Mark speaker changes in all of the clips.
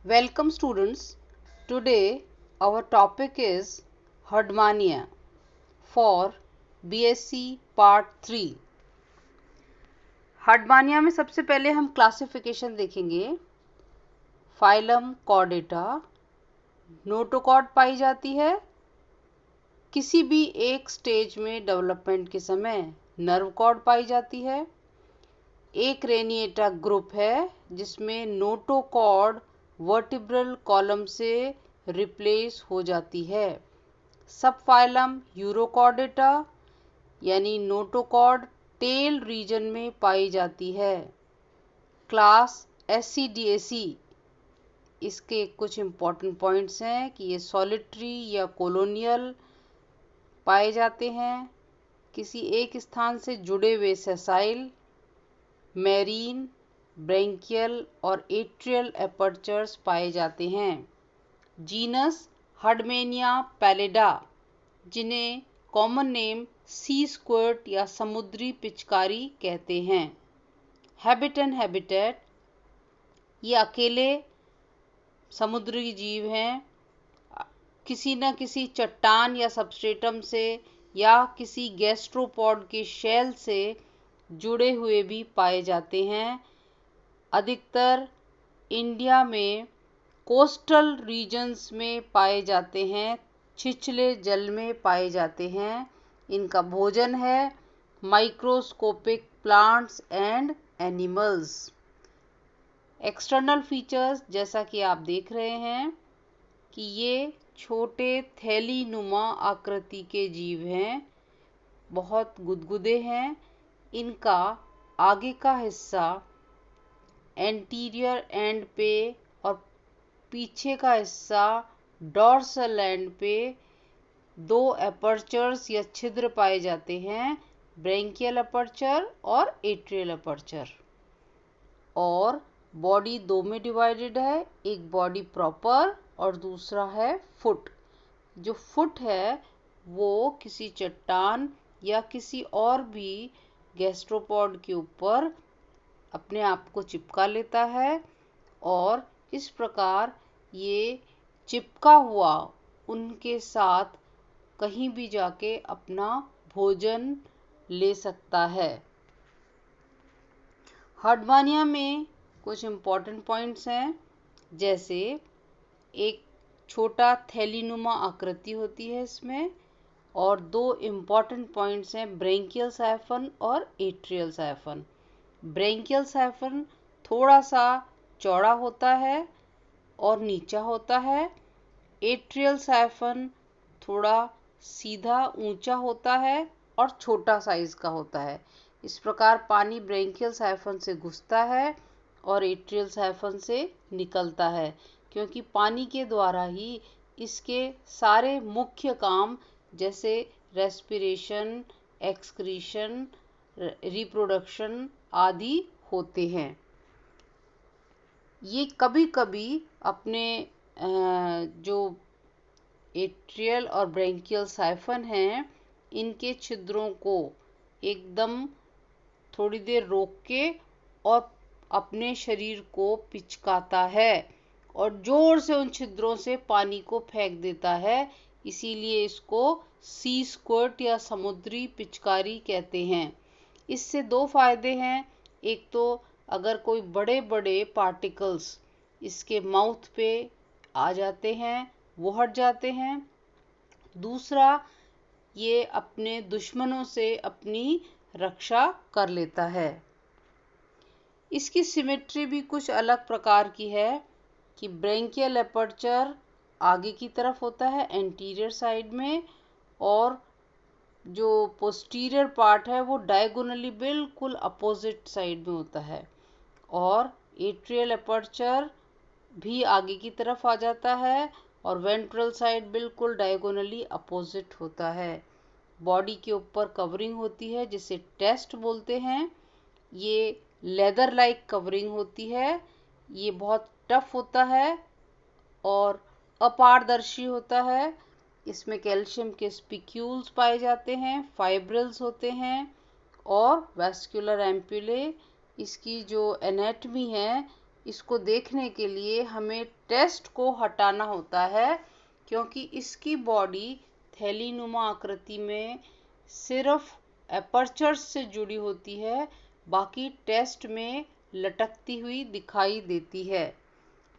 Speaker 1: Welcome students. Today our topic is Herdmania for BSc Part 3. Herdmania में सबसे पहले हम क्लासिफिकेशन देखेंगे। फाइलम कॉर्डेटा, नोटोकॉर्ड पाई जाती है। किसी भी एक स्टेज में डेवलपमेंट के समय नर्व कॉर्ड पाई जाती है। एक रेनिएटा ग्रुप है जिसमें नोटोकॉर्ड वर्टिब्रल कॉलम से रिप्लेस हो जाती है। सब फाइलम यूरोकॉर्डेटा यानी नोटोकॉर्ड टेल रीजन में पाई जाती है। क्लास एससीडीएसी, इसके कुछ इम्पॉर्टेंट पॉइंट्स हैं कि ये सॉलिटरी या कॉलोनियल पाए जाते हैं। किसी एक स्थान से जुड़े हुए सेसाइल, मैरीन, ब्रैंकियल और एट्रियल एपर्चर्स पाए जाते हैं। जीनस हर्डमेनिया पैलिडा, जिन्हें कॉमन नेम सी स्क्वर्ट या समुद्री पिचकारी कहते हैं। हैबिट एंड हैबिटेट, ये अकेले समुद्री जीव हैं। किसी न किसी चट्टान या सबस्ट्रेटम से या किसी गैस्ट्रोपॉड के शेल से जुड़े हुए भी पाए जाते हैं। अधिकतर इंडिया में कोस्टल रीजन्स में पाए जाते हैं, छिछले जल में पाए जाते हैं। इनका भोजन है microscopic plants and animals. External features, जैसा कि आप देख रहे हैं कि ये छोटे थैली नुमा आकृति के जीव हैं, बहुत गुदगुदे हैं। इनका आगे का हिस्सा एंटीरियर एंड पे और पीछे का हिस्सा डॉर्सल एंड पे दो एपर्चर्स या छिद्र पाए जाते हैं, ब्रैंकियल एपर्चर और एट्रियल एपर्चर। और बॉडी दो में डिवाइडेड है, एक बॉडी प्रॉपर और दूसरा है फुट। जो फुट है वो किसी चट्टान या किसी और भी गैस्ट्रोपॉड के ऊपर अपने आप को चिपका लेता है और इस प्रकार ये चिपका हुआ उनके साथ कहीं भी जाके अपना भोजन ले सकता है। हर्डमानिया में कुछ इम्पॉर्टेंट पॉइंट्स हैं, जैसे एक छोटा थैलीनुमा आकृति होती है इसमें, और दो इम्पॉर्टेंट पॉइंट्स हैं ब्रैंकियल साइफन और एट्रियल साइफन। ब्रैंकियल साइफन थोड़ा सा चौड़ा होता है और नीचा होता है। एट्रियल साइफन थोड़ा सीधा ऊंचा होता है और छोटा साइज का होता है। इस प्रकार पानी ब्रैंकियल साइफन से घुसता है और एट्रियल साइफन से निकलता है, क्योंकि पानी के द्वारा ही इसके सारे मुख्य काम जैसे रेस्पिरेशन, एक्सक्रीशन, रिप्रोडक्शन आदि होते हैं। ये कभी कभी अपने जो एट्रियल और ब्रैंकियल साइफन हैं, इनके छिद्रों को एकदम थोड़ी देर रोक के और अपने शरीर को पिचकाता है और जोर से उन छिद्रों से पानी को फेंक देता है। इसीलिए इसको सी स्क्वर्ट या समुद्री पिचकारी कहते हैं। इससे दो फायदे हैं। एक तो अगर कोई बड़े बड़े पार्टिकल्स इसके माउथ पे आ जाते हैं वो हट जाते हैं। दूसरा, ये अपने दुश्मनों से अपनी रक्षा कर लेता है। इसकी सिमेट्री भी कुछ अलग प्रकार की है कि ब्रैंकियल एपर्चर आगे की तरफ होता है एंटीरियर साइड में, और जो पोस्टीरियर पार्ट है वो डायगोनली बिल्कुल अपोजिट साइड में होता है। और एट्रियल एपर्चर भी आगे की तरफ आ जाता है और वेंट्रल साइड बिल्कुल डायगोनली अपोजिट होता है। बॉडी के ऊपर कवरिंग होती है जिसे टेस्ट बोलते हैं। ये लेदर लाइक कवरिंग होती है। ये बहुत टफ होता है और अपारदर्शी होता है। इसमें कैल्शियम के स्पिक्यूल्स पाए जाते हैं, फाइब्रिल्स होते हैं और वैस्कुलर एम्पुले। इसकी जो एनाटमी है इसको देखने के लिए हमें टेस्ट को हटाना होता है, क्योंकि इसकी बॉडी थैलीनुमा आकृति में सिर्फ एपर्चर्स से जुड़ी होती है, बाकी टेस्ट में लटकती हुई दिखाई देती है।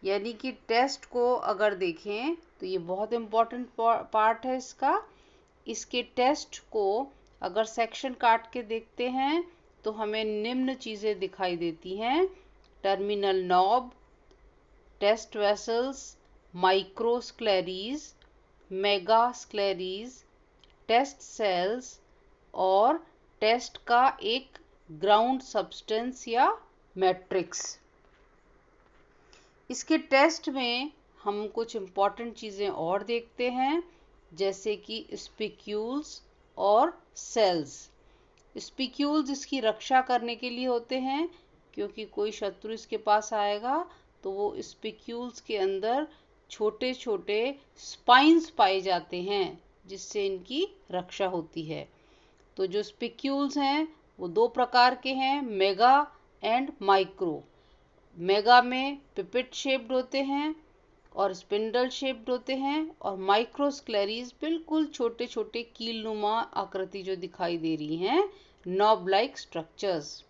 Speaker 1: यानी कि टेस्ट को अगर देखें तो ये बहुत इम्पोर्टेंट पार्ट है इसका। इसके टेस्ट को अगर सेक्शन काट के देखते हैं तो हमें निम्न चीज़ें दिखाई देती हैं: terminal knob, test vessels, microscleres, megascleres, test cells और टेस्ट का एक ग्राउंड सब्सटेंस या मैट्रिक्स। इसके टेस्ट में हम कुछ इम्पॉर्टेंट चीज़ें और देखते हैं, जैसे कि स्पिक्यूल्स और सेल्स। स्पिक्यूल्स इसकी रक्षा करने के लिए होते हैं, क्योंकि कोई शत्रु इसके पास आएगा तो वो स्पिक्यूल्स के अंदर छोटे छोटे स्पाइंस पाए जाते हैं, जिससे इनकी रक्षा होती है। तो जो स्पिक्यूल्स हैं वो दो प्रकार के हैं, मेगा एंड माइक्रो। मेगा में पिपेट शेप्ड होते हैं और स्पिंडल शेप्ड होते हैं, और माइक्रोस्क्लेरीज बिल्कुल छोटे छोटे कीलनुमा आकृति जो दिखाई दे रही हैं, नॉब लाइक स्ट्रक्चर्स।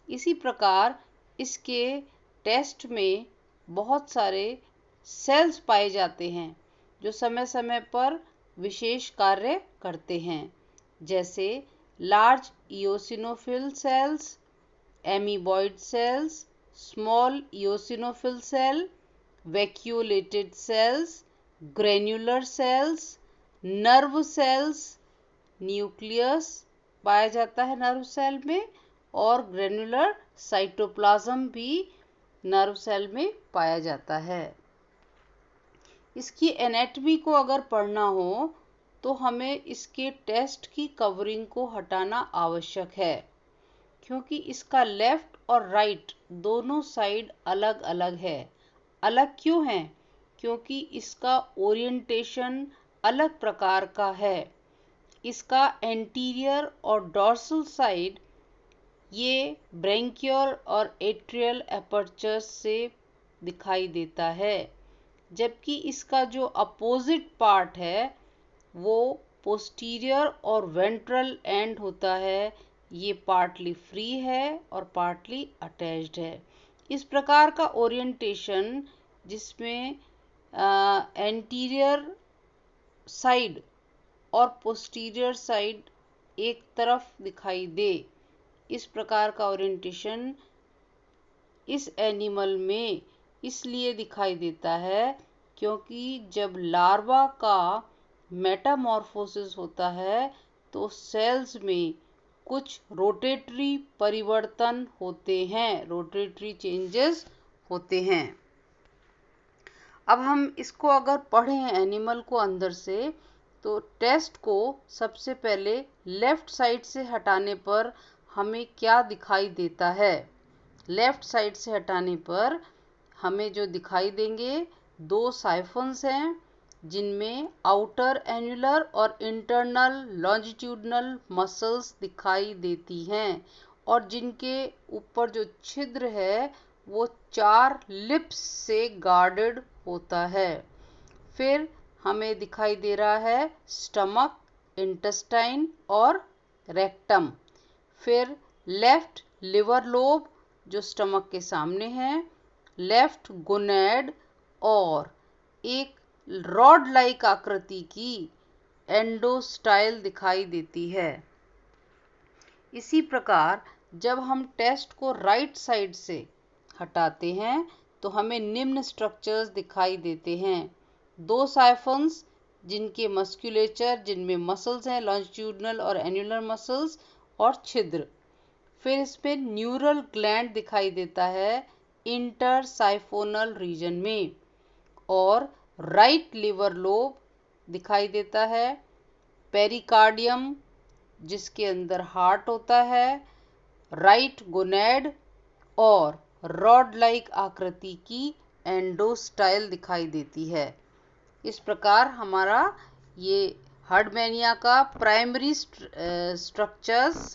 Speaker 1: इसी प्रकार इसके टेस्ट में बहुत सारे सेल्स पाए जाते हैं जो समय समय पर विशेष कार्य करते हैं, जैसे large eosinophil cells, amoeboid cells, small eosinophil cell, vacuolated cells, granular cells, nerve cells, nucleus पाया जाता है नर्व सेल में, और ग्रेन्युलर साइटोप्लाज्म भी नर्व सेल में पाया जाता है। इसकी एनाटॉमी को अगर पढ़ना हो तो हमें इसके टेस्ट की कवरिंग को हटाना आवश्यक है, क्योंकि इसका लेफ्ट और राइट दोनों साइड अलग अलग है। अलग क्यों है? क्योंकि इसका ओरिएंटेशन अलग प्रकार का है। इसका एंटीरियर और डॉर्सल साइड ये ब्रैंकियोल और एट्रियल एपर्चर्स से दिखाई देता है, जबकि इसका जो अपोजिट पार्ट है वो पोस्टीरियर और वेंट्रल एंड होता है। ये पार्टली फ्री है और पार्टली अटैच्ड है। इस प्रकार का ओरिएंटेशन, जिसमें एंटीरियर साइड और पोस्टीरियर साइड एक तरफ दिखाई दे, इस प्रकार का ओरिएंटेशन इस एनिमल में इसलिए दिखाई देता है क्योंकि जब लार्वा का मेटामॉर्फोसिस होता है तो सेल्स में कुछ रोटेटरी परिवर्तन होते हैं, रोटेटरी चेंजेस होते हैं। अब हम इसको अगर पढ़ें एनिमल को अंदर से, तो टेस्ट को सबसे पहले लेफ्ट साइड से हटाने पर हमें क्या दिखाई देता है। लेफ्ट साइड से हटाने पर हमें जो दिखाई देंगे, दो साइफन्स हैं जिनमें आउटर एन्युलर और इंटरनल लॉन्जिट्यूडनल मसल्स दिखाई देती हैं, और जिनके ऊपर जो छिद्र है वो 4 लिप्स से गार्डेड होता है। फिर हमें दिखाई दे रहा है स्टमक, इंटेस्टाइन और रेक्टम। फिर लेफ्ट लिवर लोब जो स्टमक के सामने है, लेफ्ट गोनेड और एक रॉड लाइक आकृति की एंडोस्टाइल दिखाई देती है। इसी प्रकार जब हम टेस्ट को राइट साइड से हटाते हैं तो हमें निम्न स्ट्रक्चर्स दिखाई देते हैं। 2 साइफन्स जिनके मस्कुलेचर, जिनमें मसल्स हैं, लॉन्जिट्यूडनल और एन्युलर मसल्स, और छिद्र। फिर इसमें न्यूरल ग्लैंड दिखाई देता है इंटरसाइफोनल रीजन में, और राइट लिवर लोब दिखाई देता है, पेरिकार्डियम जिसके अंदर हार्ट होता है, राइट गोनेड और रॉड लाइक आकृति की एंडोस्टाइल दिखाई देती है। इस प्रकार हमारा ये हर्डमैनिया का प्राइमरी स्ट्रक्चर्स